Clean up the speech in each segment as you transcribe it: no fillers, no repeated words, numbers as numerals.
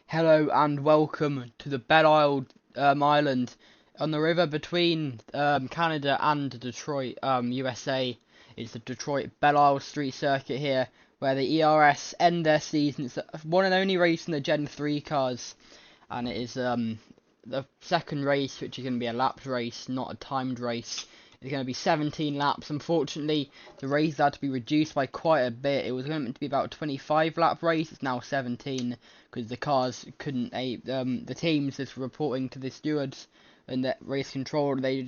Hello and welcome to the Belle Isle Island on the river between Canada and Detroit, USA. It's the Detroit Belle Isle Street Circuit here, where the ERS end their season. It's the one and only race in the Gen 3 cars, and it is the second race, which is going to be a lapped race, not a timed race. It's going to be 17 laps. Unfortunately, the race had to be reduced by quite a bit. It was going to be about a 25 lap race. It's now 17 because the cars couldn't. The teams is reporting to the stewards and the race control. They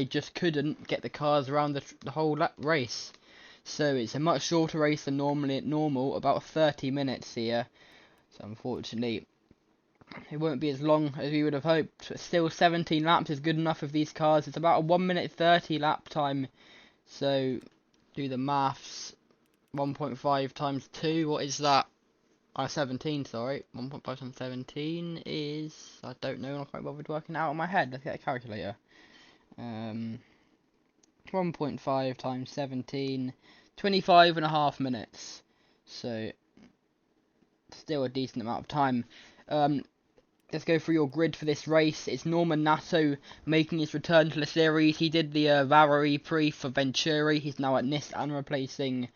just couldn't get the cars around the whole race. So it's a much shorter race than normal, about 30 minutes here. So unfortunately, it won't be as long as we would have hoped, but still 17 laps is good enough of these cars. It's about a 1 minute 30 lap time, so do the maths. 1.5 times 2, what is that? 17, sorry. 1.5 times 17 is, I don't know, I'm not quite bothered working it out in my head. Let's get a calculator. 1.5 times 17, 25.5 minutes. So, still a decent amount of time. Let's go through your grid for this race. It's Norman Nato making his return to the series. He did the Varo ePrix for Venturi. He's now at Nissan replacing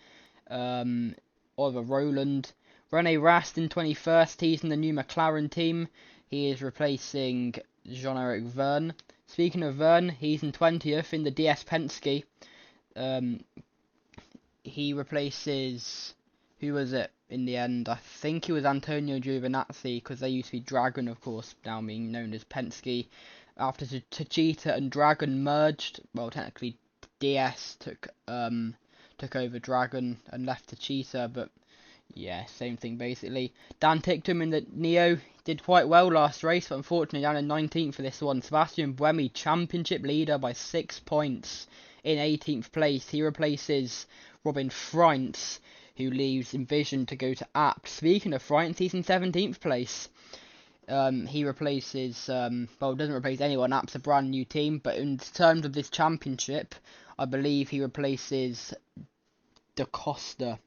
Oliver Rowland. Rene Rast in 21st. He's in the new McLaren team. He is replacing Jean-Eric Verne. Speaking of Verne, he's in 20th in the DS Penske. He replaces... Who was it in the end? I think it was Antonio Giovinazzi, because they used to be Dragon, of course, now being known as Penske. After Techeetah and Dragon merged, well, technically DS took over Dragon and left Techeetah, but yeah, same thing basically. Dan Ticktum in the Neo did quite well last race, but unfortunately down in 19th for this one. Sebastian Buemi, championship leader by 6 points in 18th place. He replaces Robin Freintz, who leaves Envision to go to Apt. Speaking of Freintz, he's in 17th place. He replaces, well, doesn't replace anyone. Apt's a brand new team, but in terms of this championship, I believe he replaces Da Costa,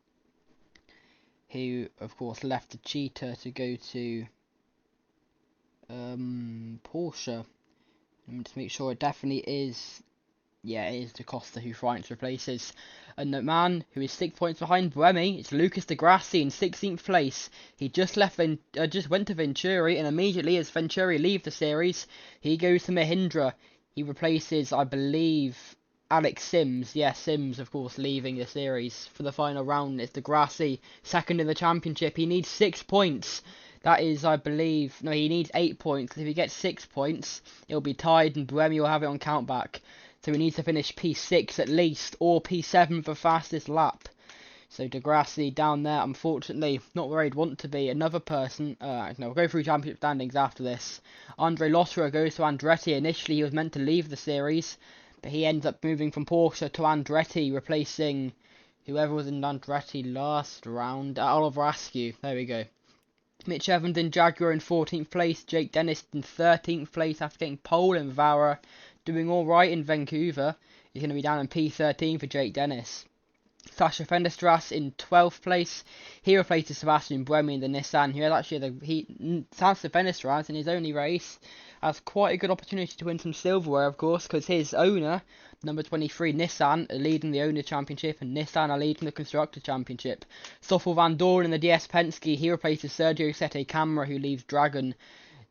who, of course, left the Cheetah to go to Porsche. Let me just make sure it definitely is. Yeah, it is Da Costa who Freintz replaces. And the man who is 6 points behind Buemi, it's Lucas Di Grassi in 16th place. He just went to Venturi, and immediately as Venturi leave the series, he goes to Mahindra. He replaces, I believe, Alex Sims. Yeah, Sims, of course, leaving the series for the final round. It's Di Grassi, second in the championship. He needs 6 points. That is, I believe, no, he needs 8 points. If he gets 6 points, it'll be tied, and Buemi will have it on countback. So he needs to finish P6 at least, or P7 for fastest lap. So Di Grassi down there, unfortunately, not where he'd want to be. Another person, no, we'll go through championship standings after this. Andre Lotterer goes to Andretti. Initially, he was meant to leave the series, but he ends up moving from Porsche to Andretti, replacing whoever was in Andretti last round, Oliver Askew. There we go. Mitch Evans in Jaguar in 14th place. Jake Dennis in 13th place after getting pole in Vara. Doing alright in Vancouver. He's going to be down in P13 for Jake Dennis. Sasha Fenderstrass in 12th place. He replaces Sebastian Buemi in the Nissan. He has actually Sasha Fenderstrass in his only race has quite a good opportunity to win some silverware, of course, because his owner, number 23 Nissan, are leading the owner championship, and Nissan are leading the constructor championship. Stoffel Van Dorn in the DS Penske. He replaces Sergio Sette Camera, who leaves Dragon.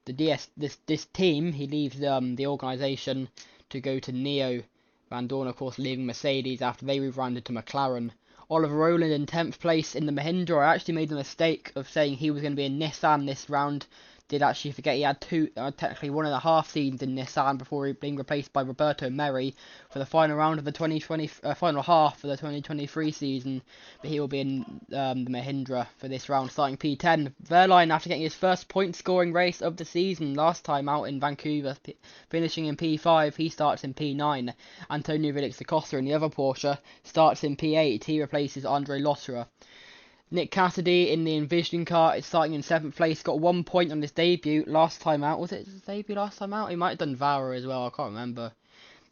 The DS this team, he leaves the organisation to go to Neo. Van Dorn, of course, leaving Mercedes after they rebranded to McLaren. Oliver Rowland in 10th place in the Mahindra. I actually made the mistake of saying he was going to be in Nissan this round. Did actually forget he had technically 1.5 seasons in Nissan before being replaced by Roberto Merri for the final round of the final half of the 2023 season. But he will be in the Mahindra for this round, starting P10. Verline, after getting his first point-scoring race of the season last time out in Vancouver, finishing in P5, he starts in P9. Antonio Felix da Costa in the other Porsche starts in P8. He replaces Andre Lotterer. Nick Cassidy in the Envision car is starting in 7th place. Got 1 point on his debut last time out. Was it his debut last time out? He might have done Vara as well. I can't remember.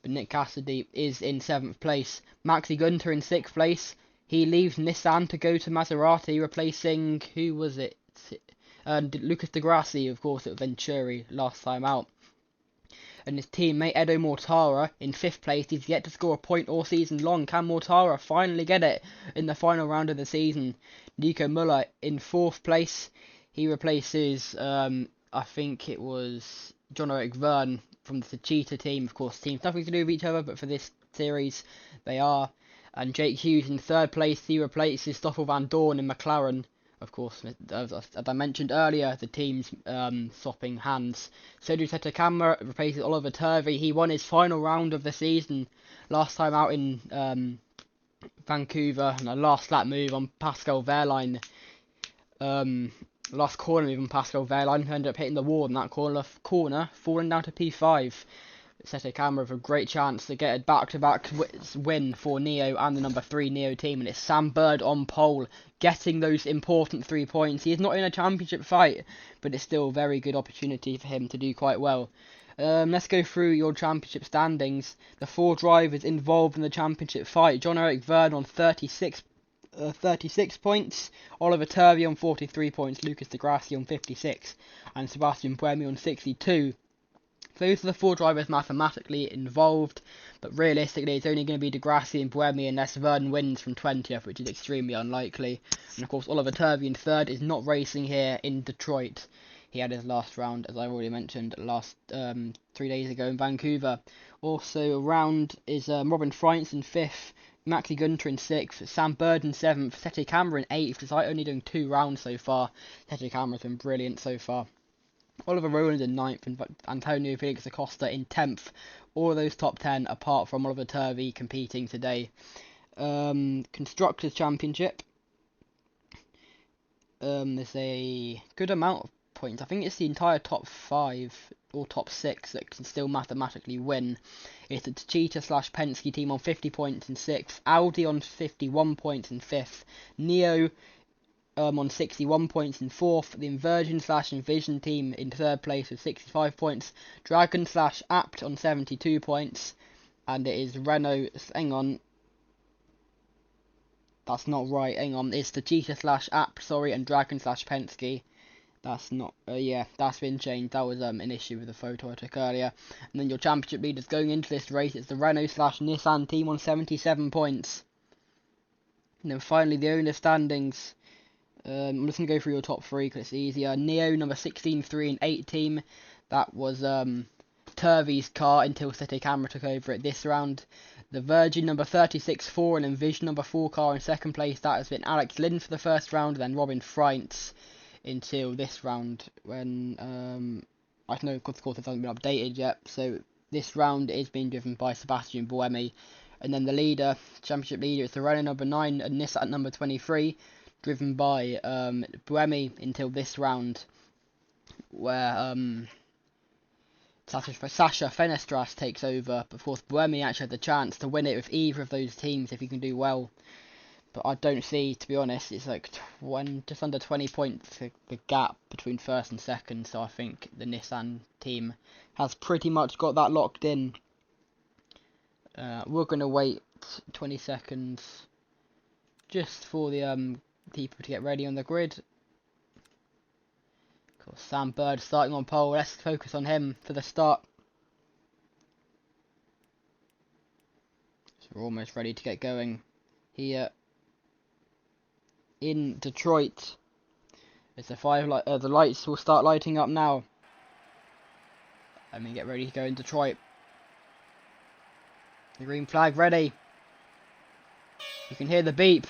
But Nick Cassidy is in 7th place. Maxi Gunter in 6th place. He leaves Nissan to go to Maserati, replacing... Who was it? and Lucas Di Grassi, of course, at Venturi last time out. And his teammate Edo Mortara in 5th place. He's yet to score a point all season long. Can Mortara finally get it in the final round of the season? Nico Muller in 4th place. He replaces, I think it was John Eric Verne from the Cheetah team. Of course, teams nothing to do with each other, but for this series, they are. And Jake Hughes in 3rd place. He replaces Stoffel Van Dorn in McLaren. Of course, as I mentioned earlier, the team's swapping hands. Sergio Setecamera replaces Oliver Turvey. He won his final round of the season last time out in Vancouver, and a last lap move on Pascal Wehrlein. Last corner move on Pascal Wehrlein, who ended up hitting the wall in that corner, falling down to P5. Setecamera with a great chance to get a back-to-back win for Neo and the number 3 Neo team, and it's Sam Bird on pole, getting those important 3 points. He is not in a championship fight, but it's still a very good opportunity for him to do quite well. Let's go through your championship standings. The 4 drivers involved in the championship fight: John Eric Verne on 36 points, Oliver Turvey on 43 points, Lucas Di Grassi on 56, and Sebastian Buemi on 62. Those are the 4 drivers mathematically involved, but realistically it's only going to be Di Grassi and Buemi unless Verne wins from 20th, which is extremely unlikely. And of course Oliver Turvey in 3rd is not racing here in Detroit. He had his last round, as I already mentioned, 3 days ago in Vancouver. Also around is Robin Freins in 5th, Maxi Gunter in 6th, Sam Bird in 7th, Setecamera in 8th, despite only doing 2 rounds so far. Setecamera's been brilliant so far. Oliver Rowland in 9th and Antonio Felix Acosta in 10th. All of those top 10 apart from Oliver Turvey competing today. Constructors' Championship. There's a good amount of points. I think it's the entire top 5 or top 6 that can still mathematically win. It's the Cheetah/Penske team on 50 points in 6th. Audi on 51 points in 5th. Neo on 61 points in 4th, the Inversion/Envision team in 3rd place with 65 points, Dragon/Apt on 72 points, and it is Renault, hang on, that's not right, hang on, it's the Cheetah/Apt, and Dragon/Penske, that's not, yeah, that's been changed, that was an issue with the photo I took earlier. And then your championship leaders going into this race, it's the Renault/Nissan team on 77 points. And then finally the owner standings. I'm just going to go through your top 3 because it's easier. Neo, number 16, 3 and 8 team. That was Turvey's car until Setecamera took over it this round. The Virgin, number 36, 4 and Envision, number 4 car in 2nd place. That has been Alex Lynn for the first round, then Robin Freins until this round when, I don't know, of course it hasn't been updated yet. So this round is being driven by Sebastian Buemi. And then the leader, championship leader, is the Renault number 9 and Nissan number 23. Driven by Buemi until this round, where Sasha Fenestras takes over. But of course, Buemi actually had the chance to win it with either of those teams if he can do well. But I don't see, to be honest, it's like just under 20 points the gap between 1st and 2nd. So I think the Nissan team has pretty much got that locked in. We're going to wait 20 seconds just for the people to get ready on the grid. Of course, Sam Bird starting on pole. Let's focus on him for the start. So we're almost ready to get going here in Detroit. As the lights will start lighting up now. Get ready to go in Detroit. The green flag ready. You can hear the beep.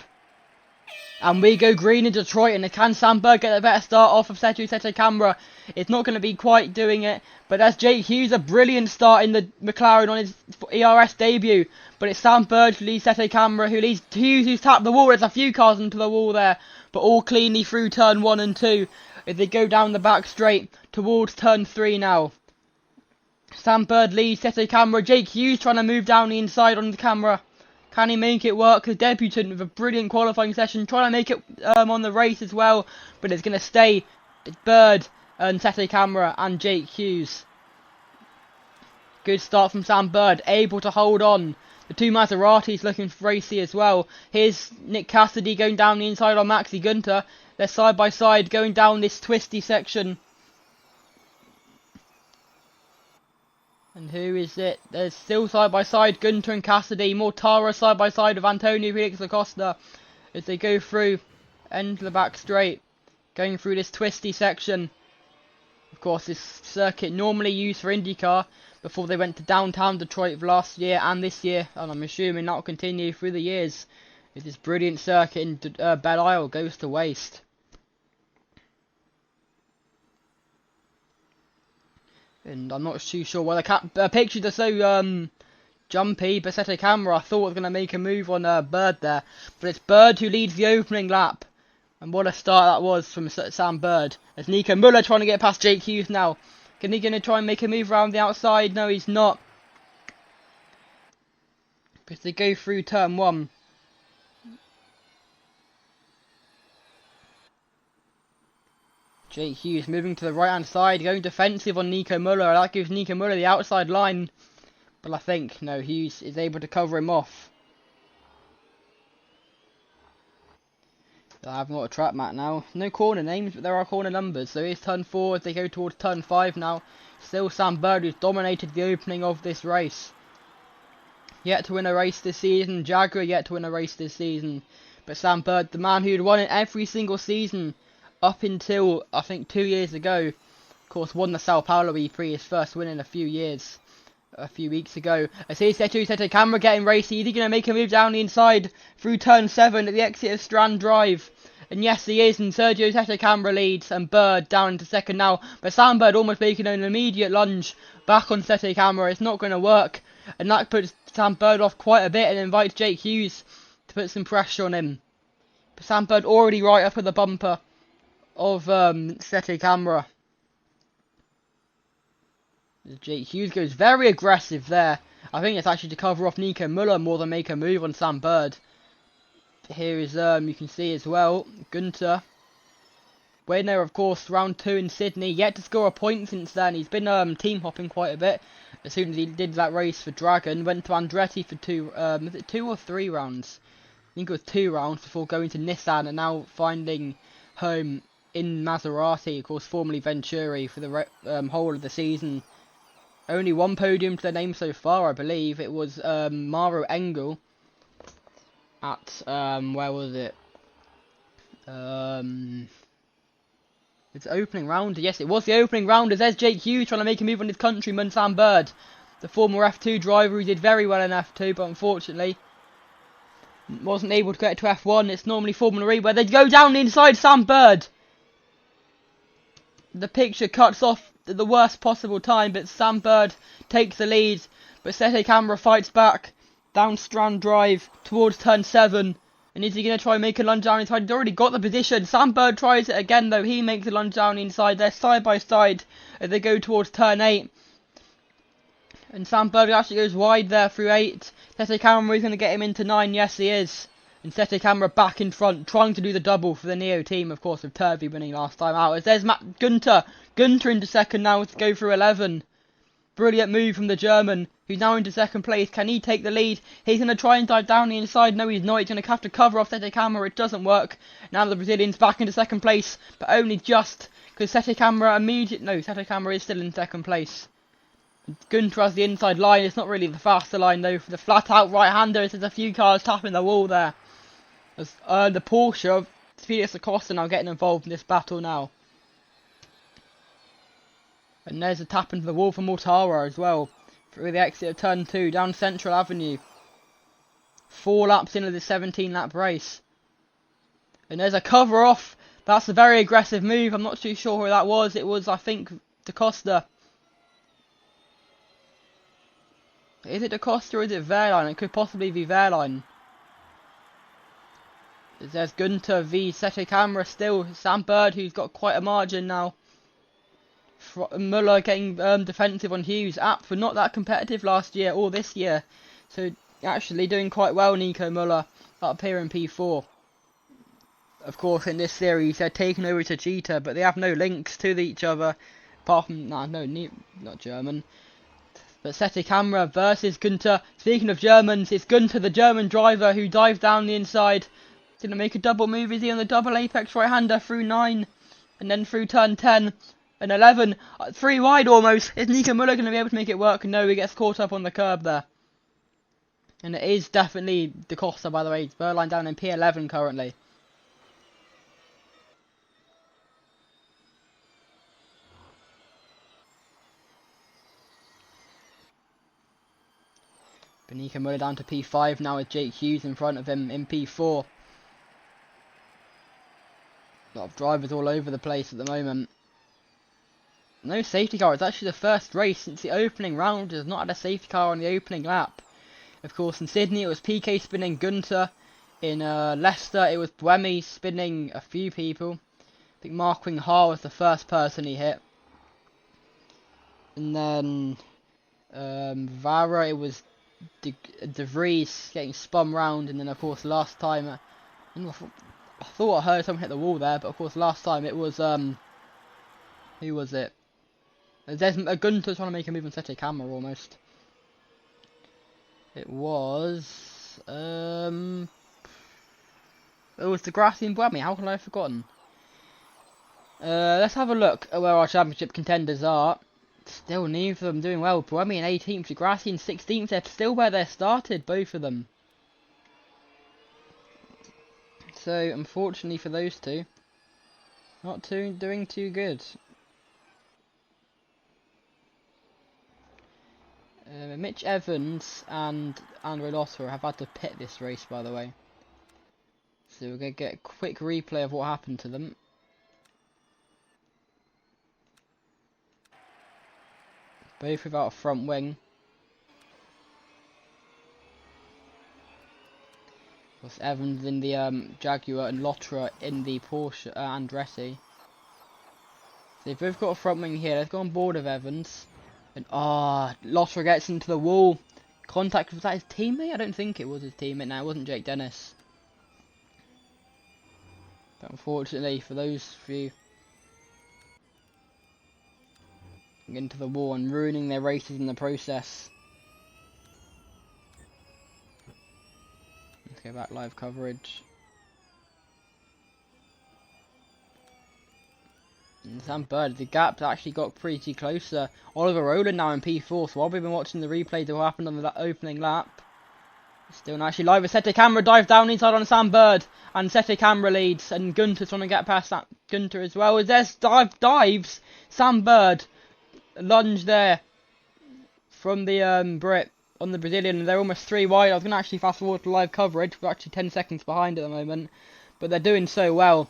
And we go green in Detroit, and can Sam Bird get a better start off of Sergio Setecamera? It's not going to be quite doing it, but that's Jake Hughes, a brilliant start in the McLaren on his ERS debut. But it's Sam Bird who leads Setecamera, who leads Hughes, who's tapped the wall. There's a few cars into the wall there, but all cleanly through turn 1 and 2 as they go down the back straight towards turn 3 now. Sam Bird leads Setecamera, Jake Hughes trying to move down the inside on the camera. Can he make it work? His debutant with a brilliant qualifying session, trying to make it on the race as well, but it's going to stay Bird and Setecamera and Jake Hughes. Good start from Sam Bird, able to hold on. The two Maseratis looking racy as well. Here's Nick Cassidy going down the inside on Maxi Gunter. They're side by side going down this twisty section. And who is it? There's still side by side Gunter and Cassidy. Mortara side by side with Antonio Felix Acosta as they go through end of the back straight, going through this twisty section. Of course, this circuit normally used for IndyCar before they went to downtown Detroit last year and this year, and I'm assuming that will continue through the years if this brilliant circuit in Belle Isle goes to waste. And I'm not too sure why the pictures are so jumpy. Besetto Camera I thought was going to make a move on Bird there, but it's Bird who leads the opening lap. And what a start that was from Sam Bird. As Nico Muller trying to get past Jake Hughes now. Can he going to try and make a move around the outside? No, he's not. Because they go through turn 1. Jake Hughes moving to the right hand side, going defensive on Nico Muller. That gives Nico Muller the outside line. But I think, no, Hughes is able to cover him off. I haven't got a track map now. No corner names, but there are corner numbers. So here's turn 4 as they go towards turn 5 now. Still Sam Bird who's dominated the opening of this race. Yet to win a race this season. Jaguar yet to win a race this season. But Sam Bird, the man who'd won it every single season up until, I think, 2 years ago. Of course, won the Sao Paulo ePrix, his first win in a few weeks ago. As here's Besetto Camera getting racy. Is he going to make a move down the inside through turn 7 at the exit of Strand Drive? And yes, he is, and Sergio Besetto Camera leads, and Bird down into second now. But Sam Bird almost making an immediate lunge back on Besetto Camera. It's not going to work, and that puts Sam Bird off quite a bit and invites Jake Hughes to put some pressure on him. But Sam Bird already right up at the bumper of Besetto Camera. Jake Hughes goes very aggressive there. I think it's actually to cover off Nico Muller more than make a move on Sam Bird. Here is, you can see as well, Gunter. Winner, of course, round 2 in Sydney. Yet to score a point since then. He's been team hopping quite a bit. As soon as he did that race for Dragon. Went to Andretti for 2 or 3 rounds? I think it was 2 rounds before going to Nissan and now finding home in Maserati. Of course, formerly Venturi for the whole of the season. Only 1 podium to their name so far, I believe. It was Maro Engel at, where was it? It's opening round. Yes, it was the opening round as there's Jake Hughes trying to make a move on his countryman Sam Bird. The former F2 driver who did very well in F2, but unfortunately wasn't able to get to F1. It's normally Formula E where they go down the inside Sam Bird. The picture cuts off at the worst possible time, but Sam Bird takes the lead. But Besetto Camera fights back down Strand Drive towards turn 7. And is he going to try and make a lunge down inside? He's already got the position. Sam Bird tries it again though. He makes a lunge down inside. They're side by side as they go towards turn 8. And Sam Bird actually goes wide there through 8. Besetto Camera is going to get him into 9. Yes, he is. And Besetto Camera back in front, trying to do the double for the Neo team, of course, with Turvey winning last time out. As there's Gunter. Gunter into second now to go through 11. Brilliant move from the German, who's now into second place. Can he take the lead? He's going to try and dive down the inside. No, he's not. He's going to have to cover off Besetto Camera. It doesn't work. Now the Brazilian's back into second place, but only just because Besetto Camera Besetto Camera is still in second place. Gunter has the inside line. It's not really the faster line though for the flat-out right-hander. There's a few cars tapping the wall there. As the Porsche of Felix Acosta now getting involved in this battle now. And there's a tap into the wall for Mortara as well. Through the exit of turn 2 down Central Avenue. 4 laps into the 17-lap race. And there's a cover off. That's a very aggressive move. I'm not too sure who that was. It was, I think, DaCosta. Is it DaCosta or is it Wehrlein? It could possibly be Wehrlein. There's Gunter v Besetto Camera still. Sam Bird, who's got quite a margin now. Muller getting defensive on Hughes. Apt were not that competitive last year or this year. So actually doing quite well, Nico Muller, up here in P4. Of course, in this series, they're taken over to Cheetah, but they have no links to each other. Apart from, not German. But Besetto Camera versus Gunter. Speaking of Germans, it's Gunter, the German driver, who dives down the inside. He's going to make a double move, is he, on the double apex right-hander through 9. And then through turn 10 and 11. 3 wide almost. Is Nico Müller going to be able to make it work? No, he gets caught up on the curb there. And it is definitely Da Costa, by the way. It's Berline down in P11 currently. Nico Müller down to P5 now with Jake Hughes in front of him in P4. A lot of drivers all over the place at the moment. No safety car. It's actually the first race since the opening round has not had a safety car on the opening lap. Of course, in Sydney it was PK spinning Gunter. In Leicester it was Buemi spinning a few people. I think Markwing Ha was the first person he hit. And then Vara, it was De Vries getting spun round, and then of course last time I thought I heard someone hit the wall there, but of course last time it was who was it? There's a Gunter trying to make a move on set a camera almost. It was the Grassy and Buemi. How can I have forgotten? Let's have a look at where our championship contenders are. Still neither of them doing well. Buemi in 18th, Degrassi in 16th. They're still where they started, both of them. So, unfortunately for those two, not doing too good. Mitch Evans and Andre Lotto have had to pit this race, by the way. So we're going to get a quick replay of what happened to them. Both without a front wing. Of course, Evans in the Jaguar and Lotra in the Porsche Andretti. So they've both got a front wing here. Let's go on board of Evans. And Lotra gets into the wall. Contact, was that his teammate? I don't think it was his teammate. No, it wasn't Jake Dennis. But unfortunately for those few, into the wall and ruining their races in the process. Let's go back live coverage. And Sam Bird, the gap actually got pretty closer. Oliver Rowland now in P4, so while we've been watching the replay of what happened on the opening lap, still not actually live. Sete Camera dive down inside on Sam Bird, and Sete Camera leads, and Gunter's trying to get past that Gunter as well. As there's dives, Sam Bird lunge there from the Brit on the Brazilian, and they're almost 3 wide. I was going to actually fast forward to live coverage. We're actually 10 seconds behind at the moment, but they're doing so well.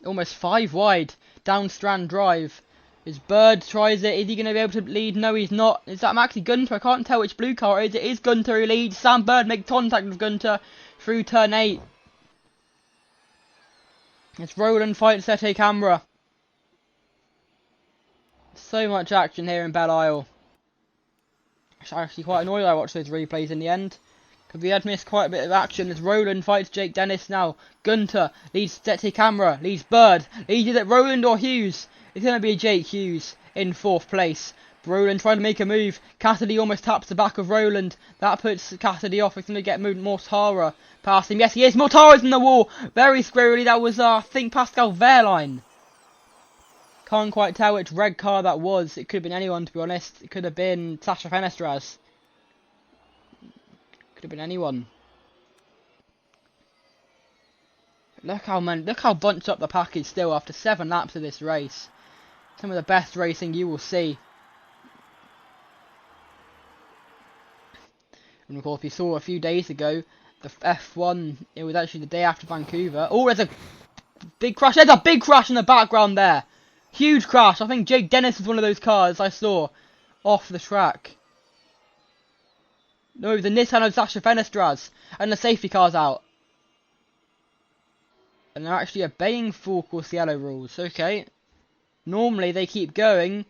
Almost 5 wide down Strand Drive. His Bird tries it. Is he going to be able to lead? No, he's not. Is that actually Gunter? I can't tell which blue car it is. It is Gunter who leads. Sam Bird makes contact with Gunter through turn 8. It's Roland fights Sete Camera. So much action here in Belle Isle. It's actually quite annoying I watched those replays in the end, because we had missed quite a bit of action as Roland fights Jake Dennis now. Gunter leads Sete Camera, leads Bird, leads it Roland or Hughes. It's going to be Jake Hughes in 4th place. Roland trying to make a move. Cassidy almost taps the back of Roland. That puts Cassidy off. It's going to get moved. Mortara past him. Yes, he is. Mortara's in the wall. Very squirrely. That was, I think, Pascal Wehrlein. Can't quite tell which red car that was. It could have been anyone, to be honest. It could have been Sasha Fenestras. Could have been anyone. Look how bunched up the pack is still after 7 laps of this race. Some of the best racing you will see. And of course we saw a few days ago the F1, it was actually the day after Vancouver. Oh, there's a big crash. There's a big crash in the background there. Huge crash. I think Jake Dennis was one of those cars I saw off the track. No, the Nissan of Sasha Fenestras. And the safety car's out. And they're actually obeying full course yellow rules. Okay. Normally they keep going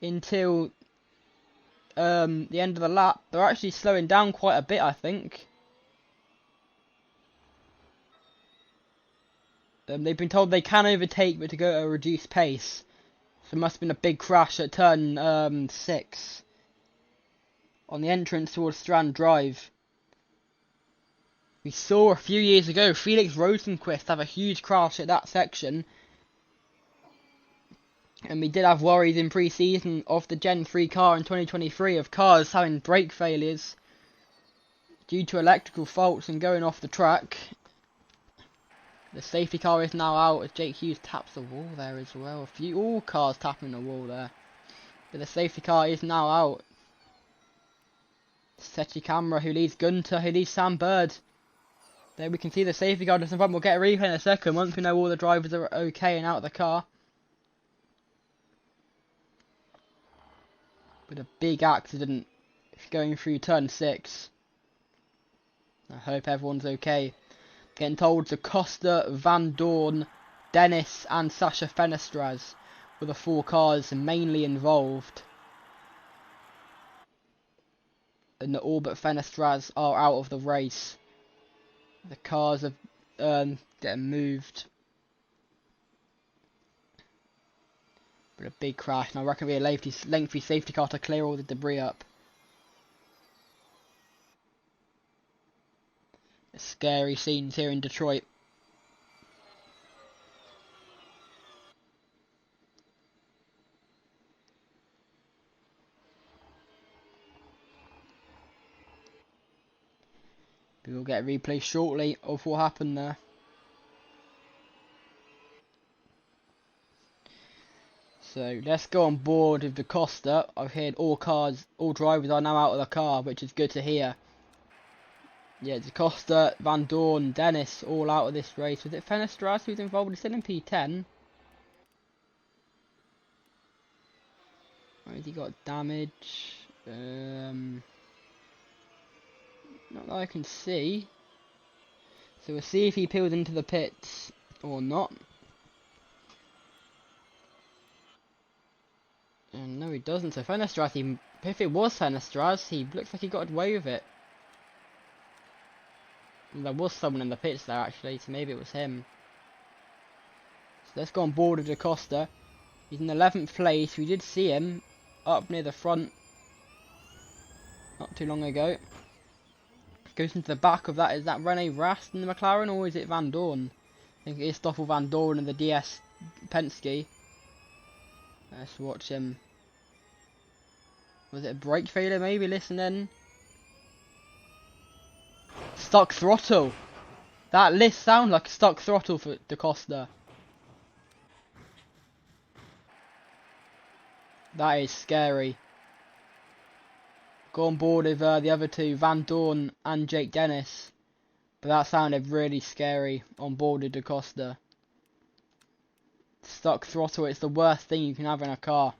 until the end of the lap. They're actually slowing down quite a bit, I think. They've been told they can overtake, but to go at a reduced pace. So it must have been a big crash at turn 6. On the entrance towards Strand Drive. We saw a few years ago Felix Rosenqvist have a huge crash at that section. And we did have worries in pre-season of the Gen 3 car in 2023 of cars having brake failures due to electrical faults and going off the track. The safety car is now out as Jake Hughes taps the wall there as well. All cars tapping the wall there. But the safety car is now out. Sechi Camera who leads Gunter, who leads Sam Bird. There we can see the safety car just in front. We'll get a replay in a second once we know all the drivers are okay and out of the car. But a big accident going through turn 6. I hope everyone's okay. Getting told to Costa, Van Dorn, Dennis and Sasha Fenestras were the 4 cars mainly involved. And all but Fenestras are out of the race. The cars are getting moved. But a big crash, and I reckon it'll be a lengthy safety car to clear all the debris up. Scary scenes here in Detroit. We will get a replay shortly of what happened there. So let's go on board with the Costa. I've heard all drivers are now out of the car, which is good to hear. Yeah, Da Costa, Van Dorn, Dennis, all out of this race. Was it Fenestras who's involved? He's still in P10. Or has he got damage? Not that I can see. So we'll see if he peels into the pits or not. And no, he doesn't. So Fenestras, if it was Fenestras, he looks like he got away with it. There was someone in the pits there actually, so maybe it was him. So let's go on board with Da Costa. He's in 11th place. We did see him up near the front not too long ago. Goes into the back of that. Is that Rene Rast in the McLaren or is it Van Dorn? I think it is Stoffel Van Dorn in the DS Penske. Let's watch him. Was it a brake failure maybe? Listen in. Stuck throttle. That list sounds like a stuck throttle for Da Costa. That is scary. Go on board with the other two, Van Dorn and Jake Dennis. But that sounded really scary on board with Da Costa. Stuck throttle, it's the worst thing you can have in a car.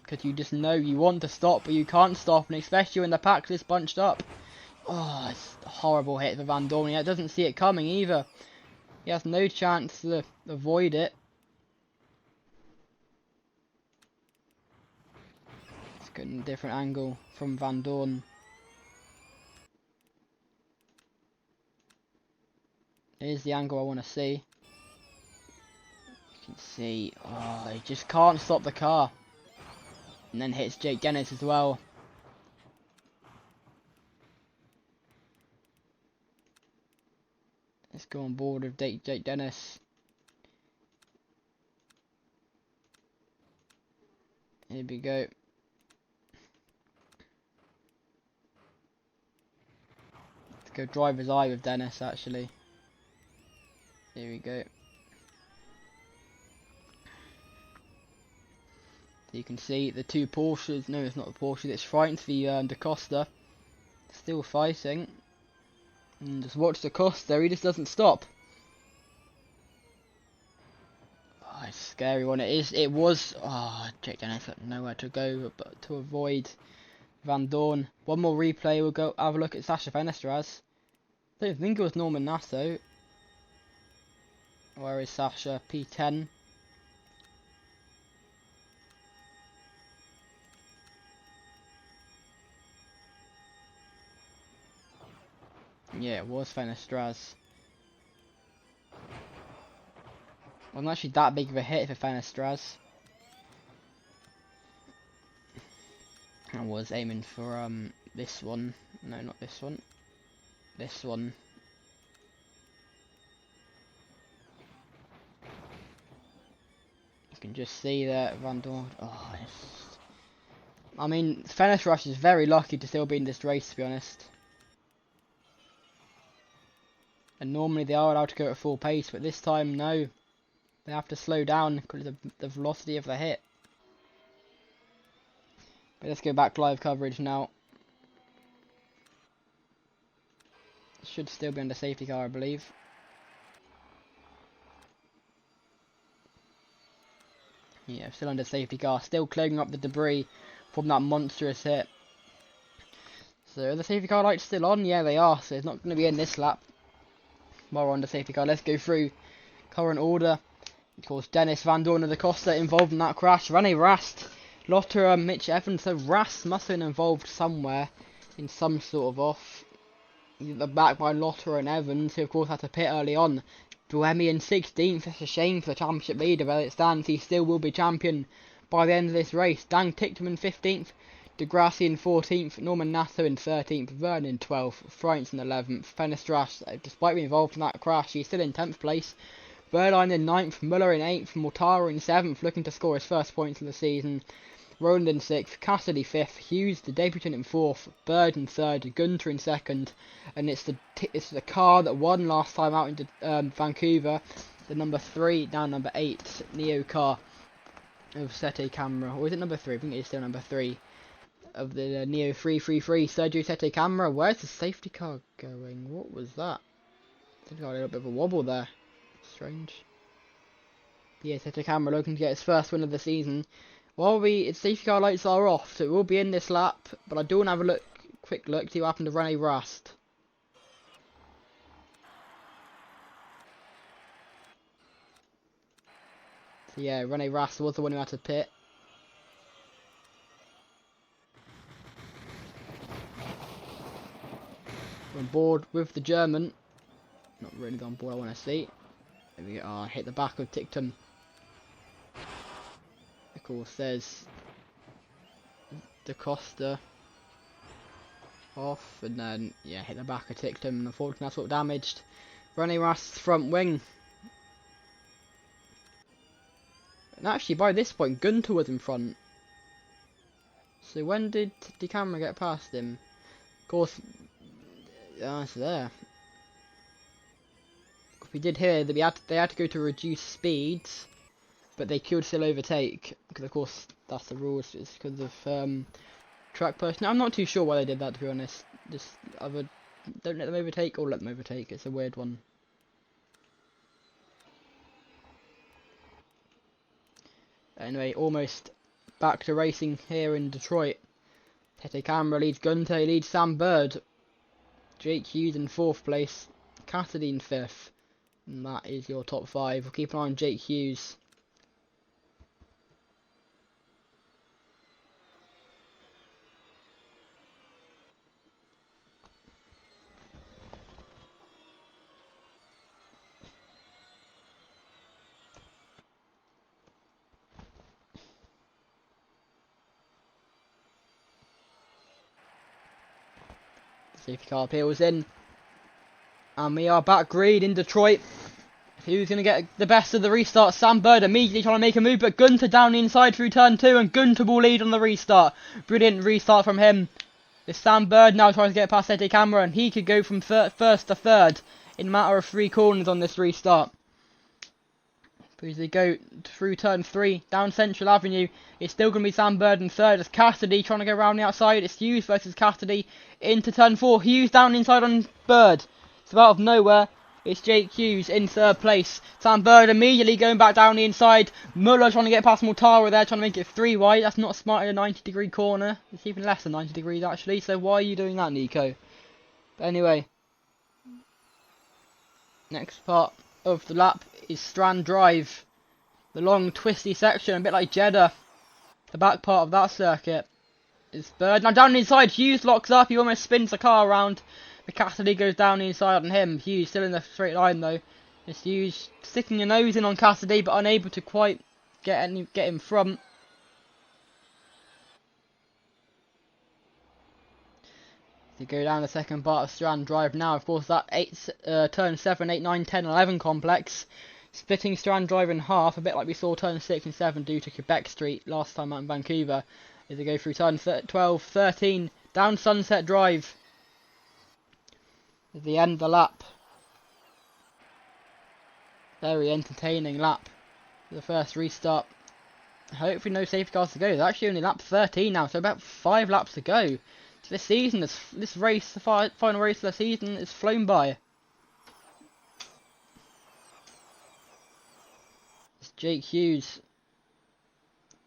Because you just know you want to stop, but you can't stop. And especially when the pack's this bunched up. Oh, it's a horrible hit for Van Dorn. He doesn't see it coming either. He has no chance to avoid it. Let's get a different angle from Van Dorn. Here's the angle I want to see. You can see, oh, he just can't stop the car. And then hits Jake Dennis as well. Let's go on board with Jake Dennis. Here we go. Let's go driver's eye with Dennis actually. Here we go. So you can see the two Porsches. No, it's not the Porsche. It's Frightened, the Da Costa. Still fighting. And just watch Da Costa. He just doesn't stop. Oh, it's a scary one. It was. Oh, Jake Dennis got nowhere to go but to avoid Van Dorn. One more replay. We'll go have a look at Sasha Fenestras. Don't think it was Norman Nasso. Where is Sasha? P10. Yeah, it was Fenestras. Wasn't actually that big of a hit for Fenestras. I was aiming for this one. No, not this one. This one. You can just see that Van Dorn. Oh, I mean, Fennis Rush is very lucky to still be in this race, to be honest. And normally they are allowed to go at full pace, but this time, no. They have to slow down because of the velocity of the hit. But let's go back to live coverage now. Should still be under safety car, I believe. Yeah, still under safety car. Still clearing up the debris from that monstrous hit. So are the safety car lights still on? Yeah, they are. So it's not going to be in this lap. While we're on the safety car, let's go through current order. Of course, Dennis Van Dorn and Da Costa involved in that crash. Rene Rast, Lotterer, Mitch Evans. So Rast must have been involved somewhere in some sort of off. The back by Lotterer and Evans, who of course had to pit early on. Buemi in 16th. That's a shame for the championship leader, but it stands. He still will be champion by the end of this race. Dan Ticktum in 15th. Degrassi in 14th, Norman Nasso in 13th, Vernon in 12th, France in 11th, Fenestras, despite being involved in that crash, he's still in 10th place. Verline in 9th, Muller in 8th, Mortara in 7th, looking to score his first points of the season. Roland in 6th, Cassidy 5th, Hughes the debutant in 4th, Bird in 3rd, Gunter in 2nd, and it's the car that won last time out into Vancouver, the number 3, now number 8, Neo car of Sete Camera, or is it number 3? I think it is still number 3. Of the Neo 333 Sergio Sete Camera. Where's the safety car going? What was that? I think I got a little bit of a wobble there. Strange. Yeah, Sete Camera looking to get his first win of the season. While its safety car lights are off, so it will be in this lap, but I do want to have a quick look, see what happened to Rene Rast. So yeah, Rene Rast was the one who had to pit. On board with the German. Not really on board, I want to see. There we go. Oh, hit the back of Ticktum. Of course, there's Da Costa off, and then yeah, hit the back of Ticktum, and unfortunately that's what damaged Rene Rast's front wing. And actually, by this point, Gunter was in front. So when did the camera get past him? Of course. It's there. We did hear that they had to go to reduce speeds, but they could still overtake because, of course, that's the rules. It's because of track person. I'm not too sure why they did that, to be honest. Just either don't let them overtake or let them overtake. It's a weird one. Anyway, almost back to racing here in Detroit. Tete Camera leads Gunter, he leads Sam Bird. Jake Hughes in 4th place, Cassidy in 5th, and that is your top 5. We'll keep an eye on Jake Hughes. Safety car appeals in. And we are back green in Detroit. Who's going to get the best of the restart? Sam Bird immediately trying to make a move, but Gunter down the inside through turn 2, and Gunter will lead on the restart. Brilliant restart from him. It's Sam Bird now trying to get past Sete Camera, and he could go from first to third in a matter of 3 corners on this restart. But as they go through turn 3, down Central Avenue, it's still going to be Sam Bird in 3rd. It's Cassidy trying to go around the outside. It's Hughes versus Cassidy into turn 4. Hughes down inside on Bird. So out of nowhere, it's Jake Hughes in 3rd place. Sam Bird immediately going back down the inside. Muller trying to get past Mortara there, trying to make it 3 wide. That's not smart in a 90-degree corner. It's even less than 90 degrees actually. So why are you doing that, Nico? But anyway, next part of the lap is Strand Drive. The long twisty section, a bit like Jeddah. The back part of that circuit is Bird. Now down the inside, Hughes locks up. He almost spins the car around. The Cassidy goes down the inside on him. Hughes still in the straight line though. It's Hughes sticking your nose in on Cassidy, but unable to quite get in front. To go down the second part of Strand Drive now. Of course, that turn 7, 8, 9, 10, 11 complex. Splitting strand drive in half, a bit like we saw turn 6 and 7 do to Quebec Street last time out in Vancouver. As they go through turn 12, 13, down Sunset Drive. At the end of the lap. Very entertaining lap. The first restart. Hopefully no safety cars to go. It's actually only lap 13 now, so about 5 laps to go. So this season, this race, the final race of the season, is flown by. Jake Hughes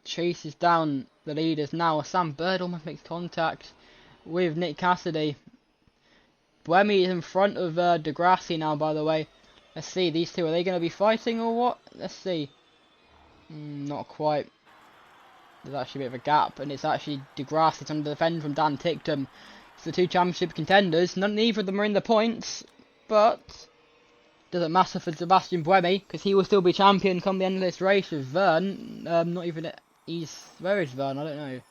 chases down the leaders now. Sam Bird almost makes contact with Nick Cassidy. Buemi is in front of Degrassi now, by the way. Let's see, these two, are they going to be fighting or what? Let's see. Not quite. There's actually a bit of a gap, and it's actually Degrassi trying to defend from Dan Ticktum. It's the two championship contenders. Neither of them are in the points, but doesn't matter for Sebastian Buemi, because he will still be champion come the end of this race with Vern. Not even, where is Vern? I don't know.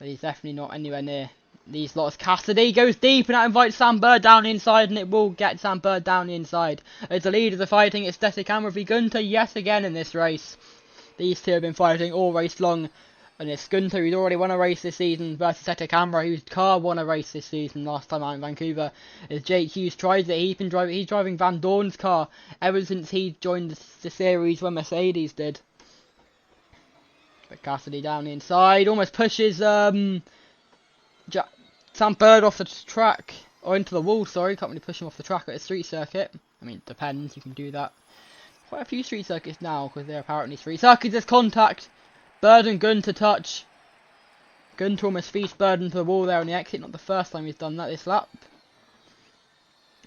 But he's definitely not anywhere near these lots. Cassidy goes deep, and that invites Sam Bird down the inside, and it will get Sam Bird down the inside. As the leaders are fighting, it's Steticamera v Gunter yet again in this race. These two have been fighting all race long. And it's Gunter, who's already won a race this season, versus Steticamera, whose car won a race this season last time out in Vancouver. As Jake Hughes tries it, he's driving Van Dorn's car ever since he joined the series when Mercedes did. But Cassidy down the inside, almost pushes Sam Bird off the track, or into the wall, sorry. Can't really push him off the track at a street circuit. I mean, it depends, you can do that. Quite a few street circuits now, because they're apparently street circuits. There's contact. Bird and Gunter touch. Gunter almost feeds Bird into the wall there on the exit. Not the first time he's done that this lap.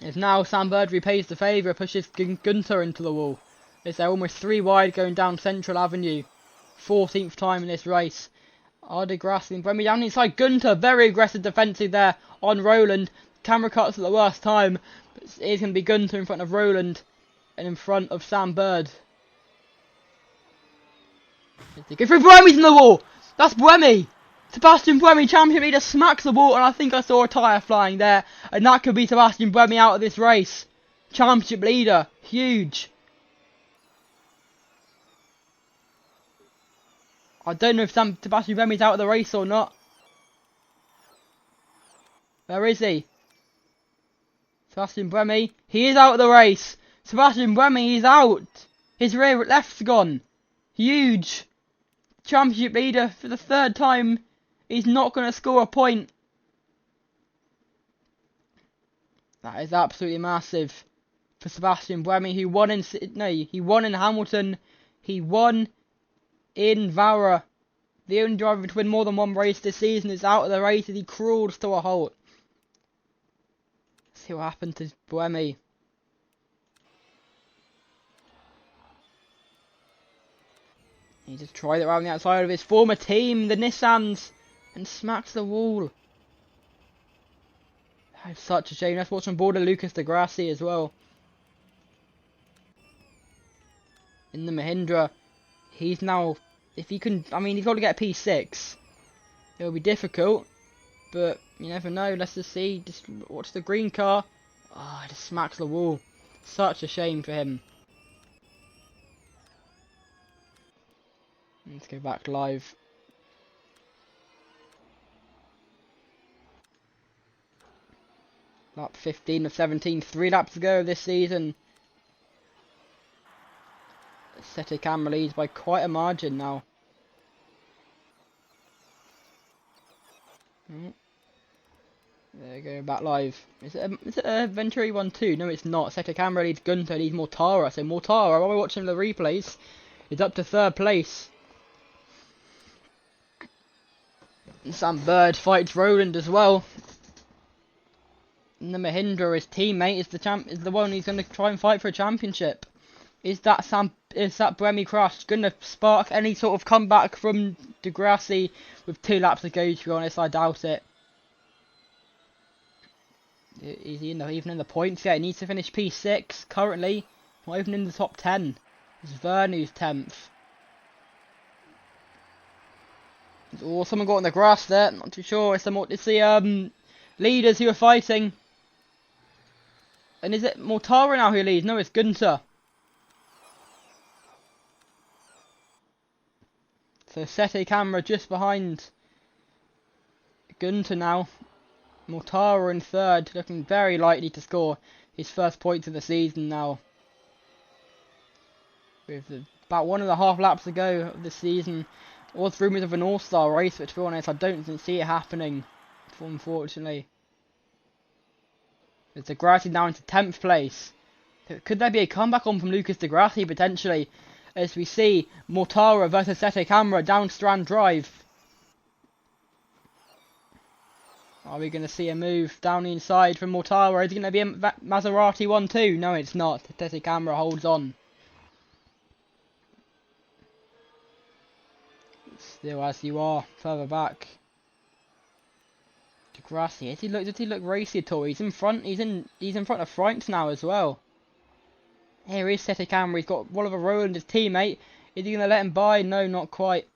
As now Sam Bird repays the favour, pushes Gunter into the wall. As they're almost 3 wide going down Central Avenue. 14th time in this race. Degrassi and Buemi down inside. Gunter, very aggressive defensive there on Roland. Camera cuts at the worst time. But it's going to be Gunter in front of Roland and in front of Sam Bird. They go through. Buemi's in the wall. That's Buemi. Sebastian Buemi, championship leader, smacks the wall, and I think I saw a tyre flying there, and that could be Sebastian Buemi out of this race. Championship leader, huge. I don't know if Sebastian Buemi's out of the race or not. Where is he? Sebastian Buemi, he is out of the race. Sebastian Buemi, he's out. His rear left's gone. Huge. Championship leader for the 3rd time. He's not going to score a point. That is absolutely massive for Sebastian Buemi, who won in he won in Hamilton. He won in Vara. The only driver to win more than one race this season is out of the race as he crawls to a halt. Let's see what happened to Buemi. He just tried it around the outside of his former team, the Nissans, and smacks the wall. That's such a shame. Let's watch on board of Lucas Degrassi as well. In the Mahindra, he's now, if he can, I mean, he's got to get a P6. It'll be difficult, but you never know. Let's just see. Just watch the green car. Oh, he just smacks the wall. Such a shame for him. Let's go back live. Lap 15 of 17, 3 laps to go this season. Steticamera leads by quite a margin now. There we go, back live. Is it a Venturi 1-2? No, it's not. Steticamera leads Gunter, leads Mortara. So Mortara, while we're watching the replays, is up to 3rd place. And Sam Bird fights Roland as well. And the Mahindra, his teammate, is the one who's going to try and fight for a championship. Is that Buemi crash going to spark any sort of comeback from Degrassi with 2 laps to go? To be honest, I doubt it. Is he even in the points? Yeah, he needs to finish P6 currently. Not even in the top 10. It's Vern who's 10th. Oh, someone got on the grass there. Not too sure. It's the leaders who are fighting. And is it Mortara now who leads? No, it's Gunter. So Sete Camera just behind Gunter now. Mortara in third, looking very likely to score his first points of the season now. With about 1.5 laps to go of the season. There was rumours of an all-star race, but to be honest, I don't see it happening, unfortunately. There's Degrassi now into 10th place. Could there be a comeback on from Lucas Degrassi potentially? As we see Mortara versus Sete Camera down Strand Drive. Are we going to see a move down the inside from Mortara? Is it going to be a Maserati 1-2? No, it's not. Sete Camera holds on. Still as you are, further back. Degrassi, does he look racy at all? He's in front of Franks now as well. Here is Sete Camera, he's got Oliver Rowland, his teammate. Is he going to let him by? No, not quite.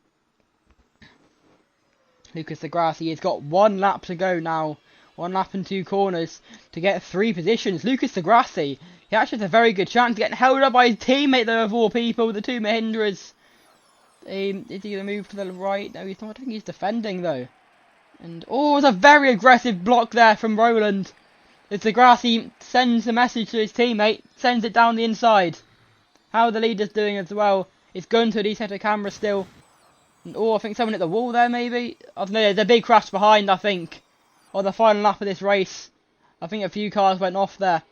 Lucas Degrassi has got 1 lap to go now. 1 lap and 2 corners to get 3 positions. Lucas Degrassi, he actually has a very good chance of getting held up by his teammate though, of all people, the 2 Mahindras. Is he going to move to the right? No, he's not. I think he's defending though. And oh, it's a very aggressive block there from Rowland. As Degrassi sends a message to his teammate, sends it down the inside. How are the leaders doing as well? It's Gunter, he's had a camera still. And oh, I think someone hit the wall there maybe. I don't know, there's a big crash behind, I think. On the final lap of this race. I think a few cars went off there.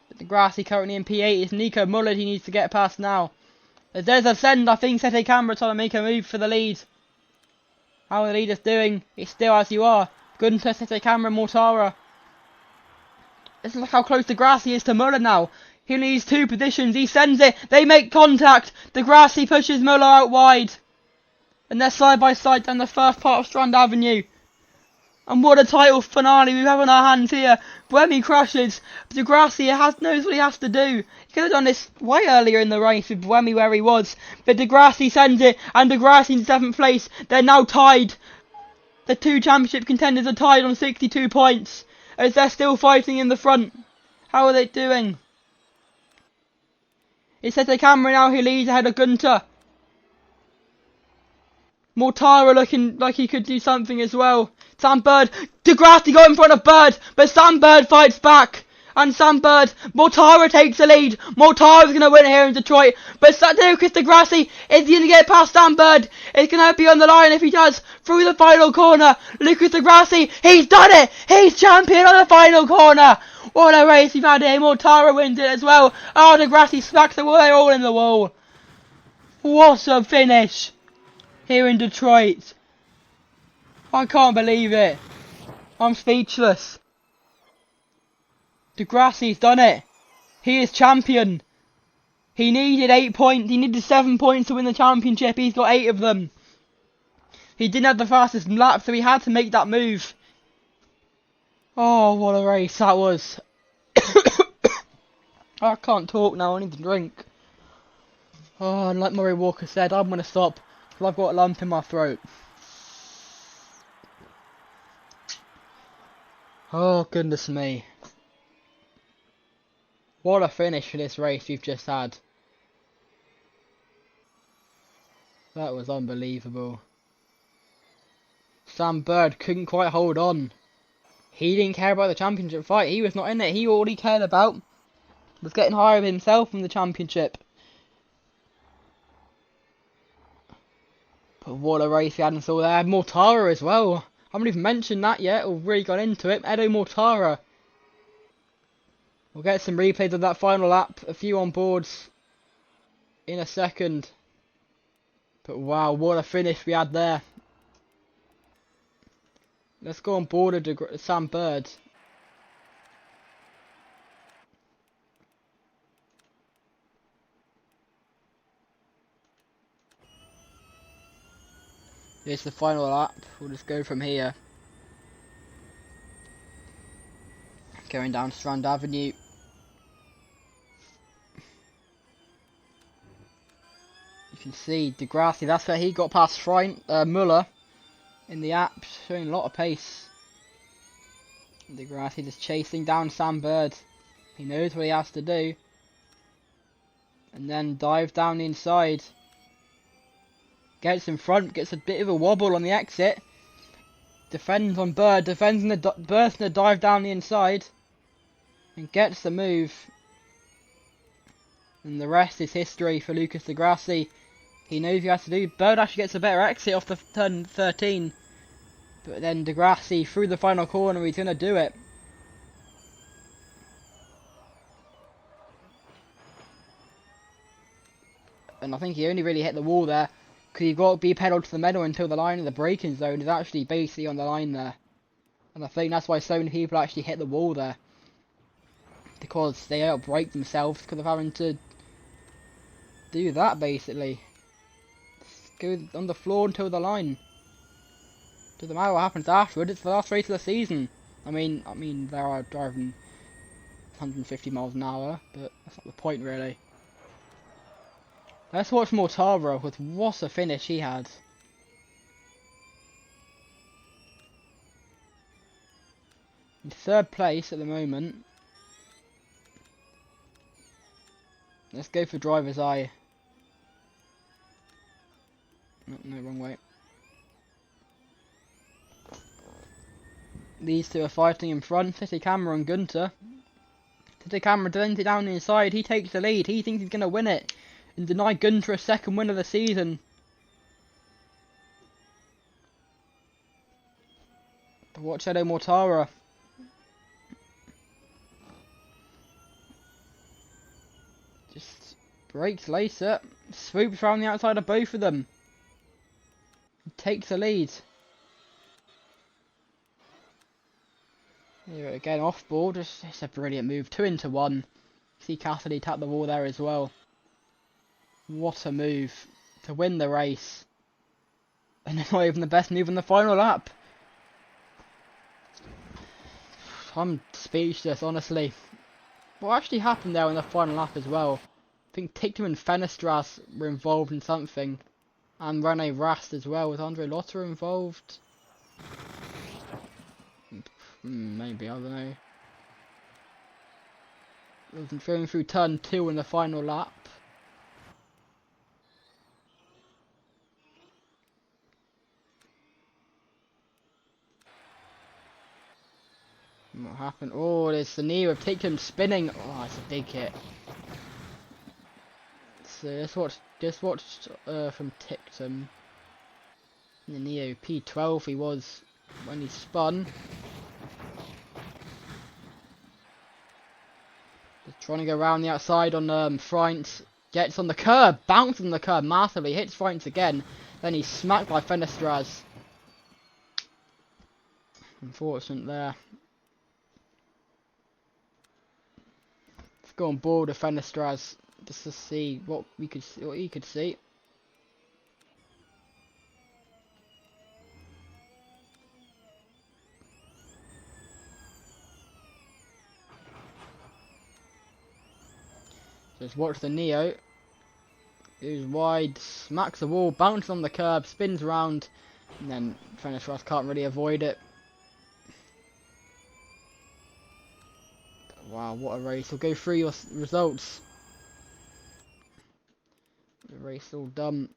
But Degrassi currently in P8. It's Nico Mullard he needs to get past now. As there's a send, I think Sete Camera trying to make a move for the lead. How are the leaders doing? It's still as you are. Gunter, Sete Camera, Mortara. Look how close Degrassi is to Muller now. He needs 2 positions. He sends it. They make contact. Degrassi pushes Muller out wide. And they're side by side down the first part of Strand Avenue. And what a title finale we have on our hands here. Buemi crashes. Degrassi knows what he has to do. He could have done this way earlier in the race with Buemi where he was. But Degrassi sends it. And Degrassi in 7th place. They're now tied. The 2 championship contenders are tied on 62 points. As they're still fighting in the front. How are they doing? It's Sete Camera now who leads ahead of Gunter. Mortara looking like he could do something as well. Sam Bird, Degrassi got in front of Bird, but Sam Bird fights back. And Sam Bird, Mortara takes the lead. Mortara's going to win here in Detroit. But Lucas Degrassi is going to get past Sam Bird. It's going to be on the line if he does. Through the final corner. Lucas Degrassi, he's done it. He's champion on the final corner. What a race we've had here. Mortara wins it as well. Oh, Degrassi smacks the wall. They're all in the wall. What a finish. Here in Detroit. I can't believe it. I'm speechless. Degrassi's done it. He is champion. He needed 8 points. He needed 7 points to win the championship. He's got 8 of them. He didn't have the fastest lap, so he had to make that move. Oh, what a race that was. I can't talk now. I need to drink. Oh, and like Murray Walker said, I'm going to stop. Because I've got a lump in my throat. Oh, goodness me. What a finish for this race we've just had. That was unbelievable. Sam Bird couldn't quite hold on. He didn't care about the championship fight. He was not in it. All he cared about was getting higher himself from the championship. But what a race we had and saw there. Mortara as well. I haven't even mentioned that yet or really got into it. Edo Mortara. We'll get some replays of that final lap. A few on boards in a second. But wow, what a finish we had there. Let's go on board of Sam Bird. Here's the final lap. We'll just go from here. Going down Strand Avenue. You can see Degrassi, that's where he got past Muller in the app, showing a lot of pace. Degrassi just chasing down Sam Bird. He knows what he has to do. And then dive down the inside. Gets in front, gets a bit of a wobble on the exit. Defends on Bird, defends in the burst and a dive down the inside. And gets the move. And the rest is history for Lucas Di Grassi. He knows what he has to do. Bird actually gets a better exit off the turn 13. But then Di Grassi through the final corner, he's going to do it. And I think he only really hit the wall there. Because you've got to be pedal to the metal until the line of the braking zone is actually basically on the line there. And I think that's why so many people actually hit the wall there. Because they outbrake themselves because of having to do that basically. Just go on the floor until the line. Doesn't matter what happens afterward, it's the last race of the season. I mean they are driving 150 miles an hour, but that's not the point really. Let's watch Mortara with what a finish he had. In third place at the moment. Let's go for driver's eye. No, wrong way. These two are fighting in front, Titi Camera and Gunter. Titi Camera turns it down the inside, he takes the lead, he thinks he's going to win it. And deny Gunter a second win of the season. But watch Edo Mortara. Just breaks lacer, swoops around the outside of both of them. Takes the lead. Here again, off board, it's a brilliant move, 2 into 1. See Cassidy tap the wall there as well. What a move to win the race. And it's not even the best move in the final lap. I'm speechless, honestly. What actually happened there in the final lap as well? I think Ticktum and Fenestras were involved in something. And Rene Rast as well. Was Andre Lotter involved? Maybe, I don't know. It was going through turn 2 in the final lap. What happened? Oh, there's the knee of Ticktum spinning. Oh, it's a big hit. So just watch from Ticktum. The Neo P12 he was when he spun. Just trying to go around the outside on Freintz. Gets on the curb, bounces on the curb massively, hits Freintz again. Then he's smacked by Fenestras. Unfortunate there. Let's go on board with Fenestras just to see what he could see. Just watch the Neo. Goes wide, smacks the wall, bounces on the curb, spins around, and then Fenestras can't really avoid it. Wow, what a race. We'll go through your results. The race all done.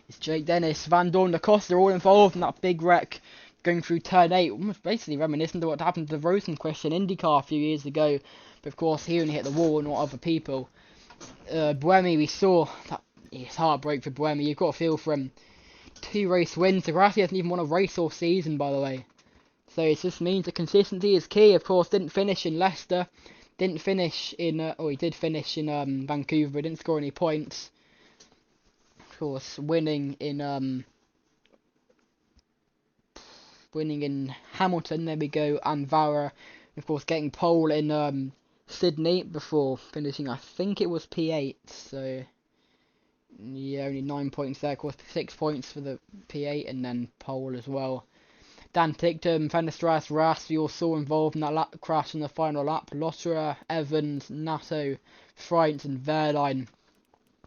It's Jake Dennis, Van Dorn, Da Costa all involved in that big wreck going through turn 8. Almost basically reminiscent of what happened to the Rosenquist in IndyCar a few years ago. But of course he only hit the wall and not other people. Buemi, we saw that it's heartbreak for Buemi. You've got to feel for him. 2 race wins. The Grassi hasn't even won a race all season, by the way. So it just means that consistency is key. Of course, didn't finish in Leicester. Didn't finish in... he did finish in Vancouver, but didn't score any points. Of course, winning in Hamilton, there we go, and Vara. Of course, getting pole in Sydney before finishing, I think it was P8. So, yeah, only 9 points there. Of course, 6 points for the P8 and then pole as well. Dan Ticktum, Fenestras, Rast, we all saw involved in that lap crash in the final lap. Lotterer, Evans, Nato, Freintz and Verline.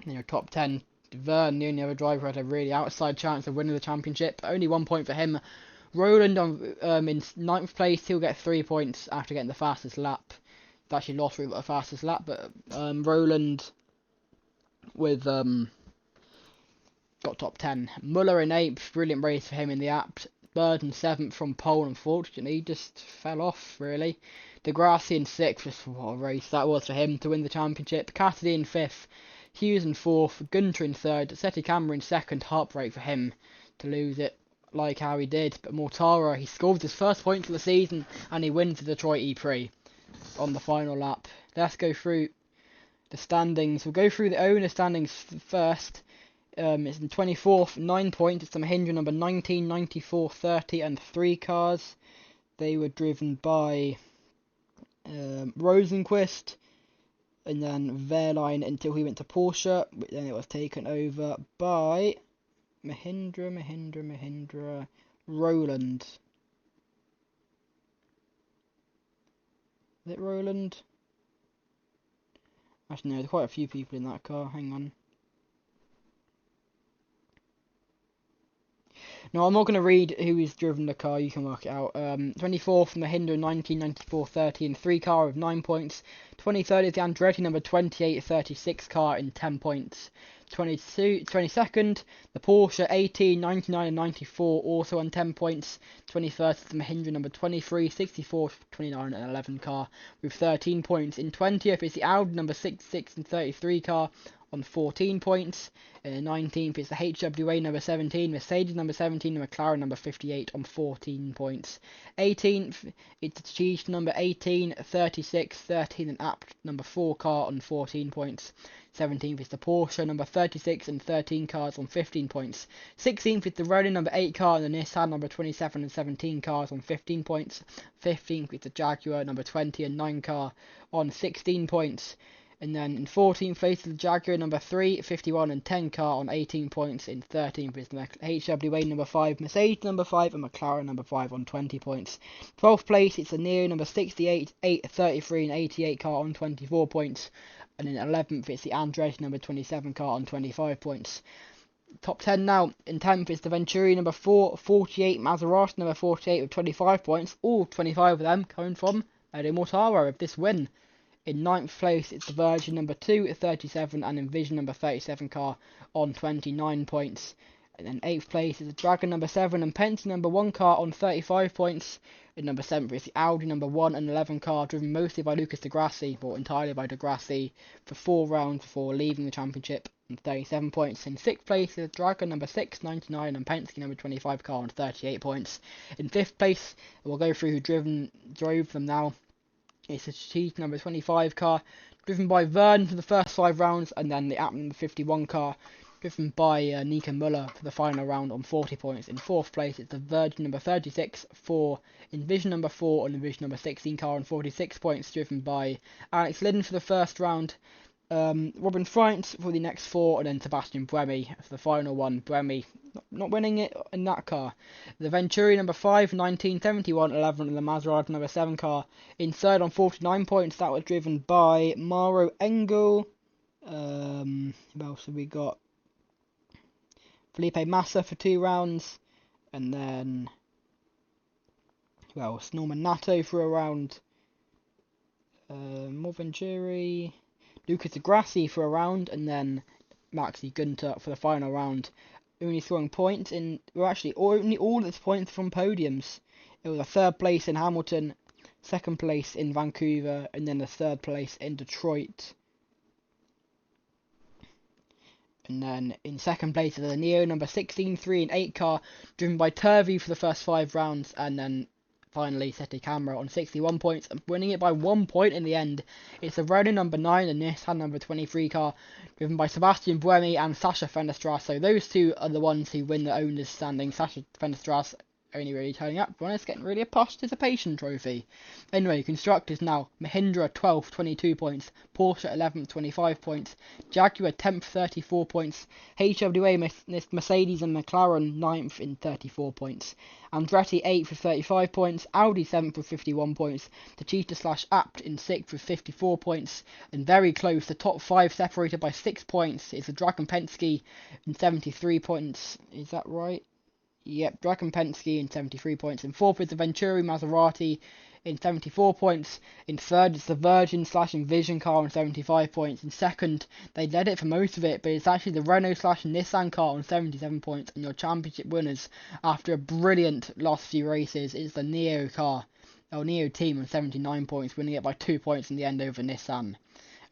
In your top 10, Verne, the only other driver, had a really outside chance of winning the championship. Only 1 point for him. Roland in 9th place, he'll get 3 points after getting the fastest lap. It's actually Lottery got the fastest lap, but Roland with got top 10. Muller in 8th, brilliant race for him in the Apt. Bird in 7th from pole, unfortunately, just fell off, really. Degrassi in 6th, just what a race that was for him to win the championship. Cassidy in 5th, Hughes in 4th, Gunter in 3rd, Seti Camera in 2nd, heartbreak for him to lose it like how he did. But Mortara, he scored his first point of the season and he wins the Detroit ePrix on the final lap. Let's go through the standings. We'll go through the owner standings first. It's in 24th, 9 points. It's the Mahindra number 19, 94, 30 and 3 cars. They were driven by Rosenquist and then Wehrlein until he went to Porsche. But then it was taken over by Mahindra, Roland. Is it Roland? Actually, no, there's quite a few people in that car. Hang on. No, I'm not going to read who has driven the car. You can work it out. 24th, Mahindra 19, 94, 30 and 3 car with 9 points. 23rd is the Andretti number 28, 36 car in 10 points. 22nd, the Porsche 18, 99 and 94 also on 10 points. 21st is the Mahindra number 23, 64, 29 and 11 car with 13 points. In 20th is the Audi number 66 and 33 car on 14 points. 19th is the HWA number 17, Mercedes number 17 and McLaren number 58 on 14 points. 18th, it's the Chief number 18, 36, 13 and Apt number 4 car on 14 points. 17th is the Porsche number 36 and 13 cars on 15 points. 16th is the Renault number 8 car and the Nissan number 27 and 17 cars on 15 points. 15th is the Jaguar number 20 and 9 car on 16 points. And then in 14th place is the Jaguar number 3, 51 and 10 car on 18 points. In 13th is the HWA number 5, Mercedes number 5 and McLaren number 5 on 20 points. 12th place it's the Neo number 68, 8, 33 and 88 car on 24 points. And in 11th it's the Andretti number 27 car on 25 points. Top 10 now. In 10th is the Venturi number 4, 48, Maserati number 48 with 25 points. All 25 of them coming from Eddie Mortara with this win. In 9th place, it's the Virgin number 2, 37, and Envision number 37 car on 29 points. And then 8th place is the Dragon number 7 and Penske number 1 car on 35 points. In number 7th is the Audi number 1 and 11 car, driven mostly by Lucas Di Grassi, or entirely by Di Grassi, for 4 rounds before leaving the championship on 37 points. In 6th place is the Dragon number 6, 99, and Penske number 25 car on 38 points. In 5th place, we'll go through who drove them now. It's a Chief number 25 car, driven by Vern for the first 5 rounds, and then the App number 51 car, driven by Nico Muller for the final round on 40 points. In 4th place, it's the Virgin number 36 for Envision number 4 and Envision number 16 car on 46 points, driven by Alex Lydon for the first round, Robin Freitz for the next 4, and then Sebastian Buemi for the final one. Buemi not winning it in that car. The Venturi number 5, 19, 71, 11, and the Maserati number 7 car in 3rd on 49 points. That was driven by Mauro Engel. Who else have we got? Felipe Massa for 2 rounds, and then who else? Norman Nato for a round. More Venturi. Lucas Di Grassi for a round, and then Maxi Gunter for the final round. Only throwing points in, well, actually, only all its points from podiums. It was a 3rd place in Hamilton, 2nd place in Vancouver, and then a 3rd place in Detroit. And then in 2nd place is the Neo number 16, 3 and 8 car, driven by Turvey for the first 5 rounds, and then finally Seti Camera on 61 points, and winning it by 1 point in the end. It's the Renault number 9 and Nissan number 23 car, driven by Sebastian Buemi and Sasha Fenderstrasse. So those two are the ones who win the owners' standing. Sasha Fenderstrasse only really turning up, but it's getting really a participation trophy. Anyway, constructors now. Mahindra 12th, 22 points. Porsche 11th, 25 points. Jaguar 10th, 34 points. HWA, Mercedes and McLaren 9th in 34 points. Andretti 8th with 35 points. Audi 7th with 51 points. Techeetah/Apt in 6th with 54 points. And very close, the top 5 separated by 6 points. It's the Dragon Penske in 73 points. Is that right? Yep, Dragon Penske in 73 points. And 4th is the Venturi Maserati in 74 points. In third, it's the Virgin/Envision car on 75 points. In second, they led it for most of it, but it's actually the Renault/Nissan car on 77 points. And your championship winners, after a brilliant last few races, is the Neo car, or Neo team on 79 points, winning it by 2 points in the end over Nissan.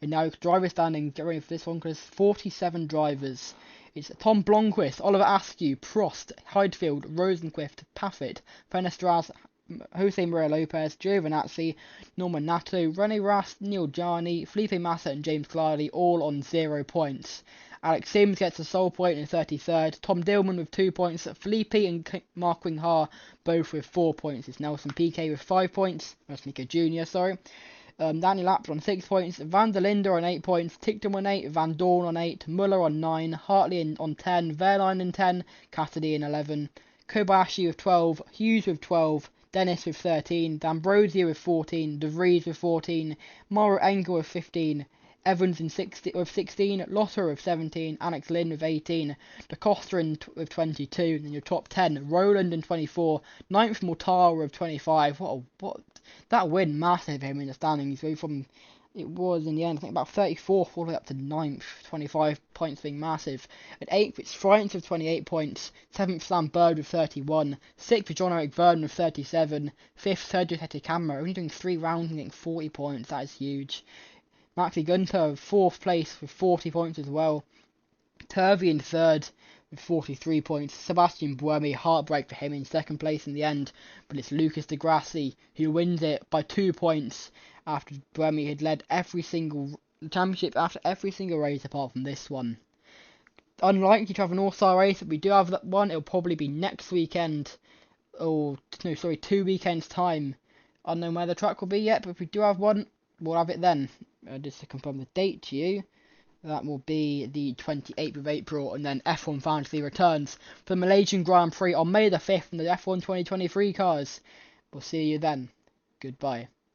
And now driver standing, get ready for this one because 47 drivers. It's Tom Blomqvist, Oliver Askew, Prost, Heidfeld, Rosenqvist, Paffett, Fenestras, Jose Maria Lopez, Giovinazzi, Norman Nato, Rene Rast, Neil Jarni, Felipe Massa and James Clardy all on 0 points. Alex Sims gets a sole point in 33rd, Tom Dillman with 2 points, Felipe and Mark Winghar both with 4 points. It's Nelson Piquet with 5 points, Nico Jr., sorry. Daniel Laps on 6 points, Van der Linde on 8 points, Ticktum on 8, Van Dorn on 8, Muller on 9, Hartley on 10, Verline on 10, Cassidy in 11, Kobayashi with 12, Hughes with 12, Dennis with 13, D'Ambrosio with 14, De Vries with 14, Mauro Engel with 15, Evans with 16, Lotter with 17, Alex Lynn with 18, Da Costa with 22, and then your top 10, Roland in 24, 9th Mortara with 25. What that win, massive for him in the standings. It was in the end, I think about 34th all the way up to 9th, 25 points being massive. At 8th, it's France with 28 points, 7th, Sam Bird with 31, 6th, John-Eric Vernon with 37, 5th, Sergio Hetecamera, only doing 3 rounds and getting 40 points, that is huge. Maxi Gunter, 4th place with 40 points as well. Turvey in 3rd with 43 points. Sebastian Buemi, heartbreak for him in 2nd place in the end. But it's Lucas Di Grassi who wins it by 2 points after Buemi had led every single championship after every single race apart from this one. Unlikely to have an all-star race, but we do have that one. It'll probably be next weekend. 2 weekends time. I don't know where the track will be yet, but if we do have one, we'll have it then. Just to confirm the date to you, that will be the 28th of April, and then F1 Fantasy returns for the Malaysian Grand Prix on May the 5th in the F1 2023 cars. We'll see you then. Goodbye.